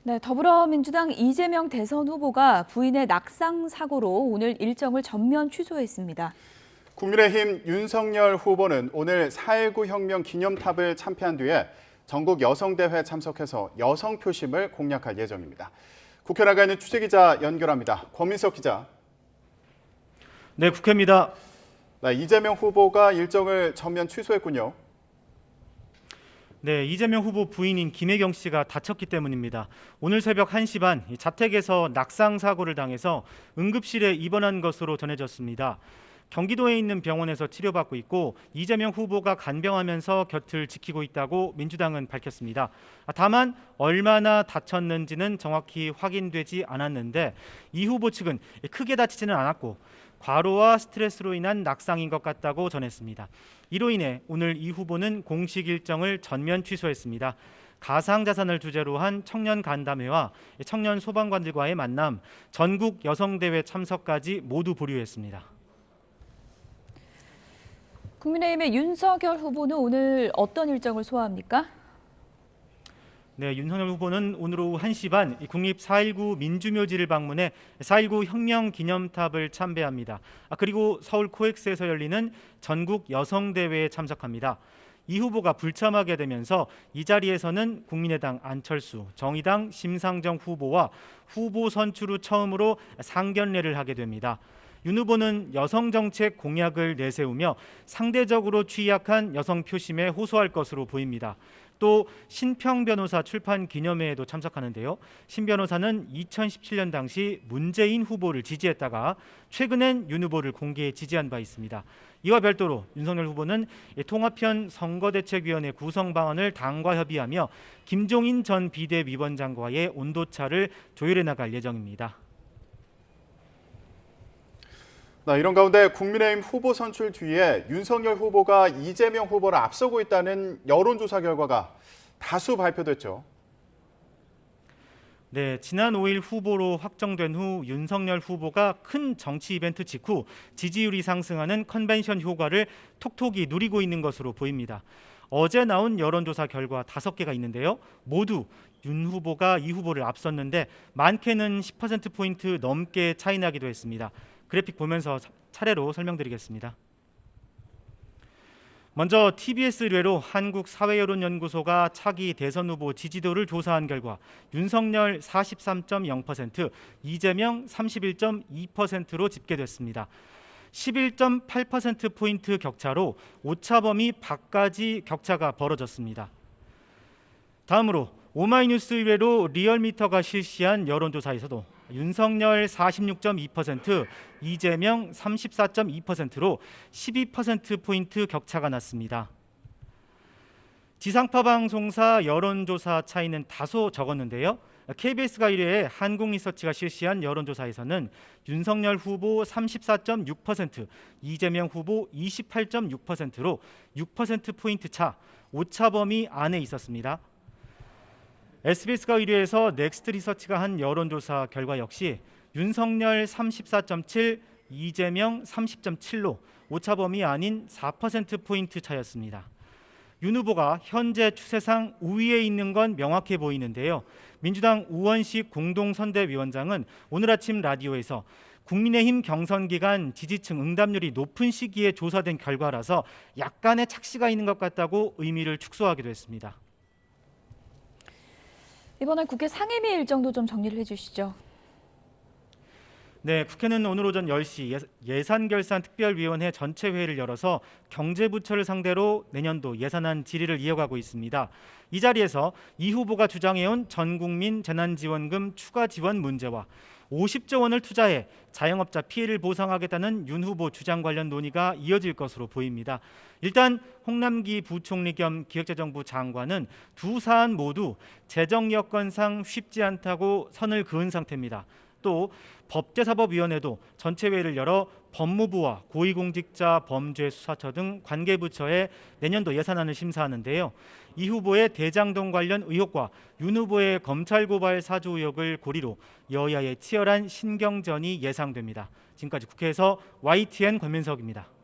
네, 더불어민주당 이재명 대선 후보가 부인의 낙상 사고로 오늘 일정을 전면 취소했습니다. 국민의힘 윤석열 후보는 오늘 4.19 혁명 기념탑을 참패한 뒤에 전국 여성대회 참석해서 여성 표심을 공략할 예정입니다. 국회 나가 있는 취재기자 연결합니다. 권민석 기자. 네, 국회입니다. 네, 이재명 후보가 일정을 전면 취소했군요. 네, 이재명 후보 부인인 김혜경 씨가 다쳤기 때문입니다. 오늘 새벽 1시 반 자택에서 낙상 사고를 당해서 응급실에 입원한 것으로 전해졌습니다. 경기도에 있는 병원에서 치료받고 있고 이재명 후보가 간병하면서 곁을 지키고 있다고 민주당은 밝혔습니다. 다만 얼마나 다쳤는지는 정확히 확인되지 않았는데 이 후보 측은 크게 다치지는 않았고 과로와 스트레스로 인한 낙상인 것 같다고 전했습니다. 이로 인해 오늘 이 후보는 공식 일정을 전면 취소했습니다. 가상자산을 주제로 한 청년 간담회와 청년 소방관들과의 만남, 전국 여성대회 참석까지 모두 보류했습니다. 국민의힘의 윤석열 후보는 오늘 어떤 일정을 소화합니까? 네, 윤석열 후보는 오늘 오후 1시 반 국립 4.19 민주묘지를 방문해 4.19 혁명 기념탑을 참배합니다. 그리고 서울 코엑스에서 열리는 전국 여성대회에 참석합니다. 이 후보가 불참하게 되면서 이 자리에서는 국민의당 안철수, 정의당 심상정 후보와 후보 선출 후 처음으로 상견례를 하게 됩니다. 윤 후보는 여성 정책 공약을 내세우며 상대적으로 취약한 여성 표심에 호소할 것으로 보입니다. 또 신평 변호사 출판 기념회에도 참석하는데요. 신 변호사는 2017년 당시 문재인 후보를 지지했다가 최근엔 윤 후보를 공개해 지지한 바 있습니다. 이와 별도로 윤석열 후보는 통합형 선거대책위원회 구성 방안을 당과 협의하며 김종인 전 비대위원장과의 온도차를 조율해 나갈 예정입니다. 이런 가운데 국민의힘 후보 선출 뒤에 윤석열 후보가 이재명 후보를 앞서고 있다는 여론조사 결과가 다수 발표됐죠. 네, 지난 5일 후보로 확정된 후 윤석열 후보가 큰 정치 이벤트 직후 지지율이 상승하는 컨벤션 효과를 톡톡히 누리고 있는 것으로 보입니다. 어제 나온 여론조사 결과 5개가 있는데요. 모두 윤 후보가 이 후보를 앞섰는데 많게는 10%포인트 넘게 차이 나기도 했습니다. 그래픽 보면서 차례로 설명드리겠습니다. 먼저 TBS 의뢰로 한국사회여론연구소가 차기 대선 후보 지지도를 조사한 결과 윤석열 43.0%, 이재명 31.2%로 집계됐습니다. 11.8%포인트 격차로 오차범위 밖까지 격차가 벌어졌습니다. 다음으로 오마이뉴스 의뢰로 리얼미터가 실시한 여론조사에서도 윤석열 46.2%, 이재명 34.2%로 12%포인트 격차가 났습니다. 지상파 방송사 여론조사 차이는 다소 적었는데요. KBS가 1회에 한국리서치가 실시한 여론조사에서는 윤석열 후보 34.6%, 이재명 후보 28.6%로 6%포인트 차, 오차범위 안에 있었습니다. SBS가 1위에서 넥스트리서치가 한 여론조사 결과 역시 윤석열 34.7, 이재명 30.7로 오차범위 아닌 4%포인트 차였습니다. 윤 후보가 현재 추세상 우위에 있는 건 명확해 보이는데요. 민주당 우원식 공동선대위원장은 오늘 아침 라디오에서 국민의힘 경선 기간 지지층 응답률이 높은 시기에 조사된 결과라서 약간의 착시가 있는 것 같다고 의미를 축소하기도 했습니다. 이번에 국회 상임위 일정도 좀 정리를 해주시죠. 네, 국회는 오늘 오전 10시 예산결산특별위원회 전체 회의를 열어서 경제부처를 상대로 내년도 예산안 질의를 이어가고 있습니다. 이 자리에서 이 후보가 주장해온 전국민 재난지원금 추가 지원 문제와 50조 원을 투자해 자영업자 피해를 보상하겠다는 윤 후보 주장 관련 논의가 이어질 것으로 보입니다. 일단 홍남기 부총리 겸 기획재정부 장관은 두 사안 모두 재정 여건상 쉽지 않다고 선을 그은 상태입니다. 또 법제사법위원회도 전체 회의를 열어 법무부와 고위공직자 범죄수사처 등 관계부처의 내년도 예산안을 심사하는데요. 이 후보의 대장동 관련 의혹과 윤 후보의 검찰 고발 사주 의혹을 고리로 여야의 치열한 신경전이 예상됩니다. 지금까지 국회에서 YTN 권민석입니다.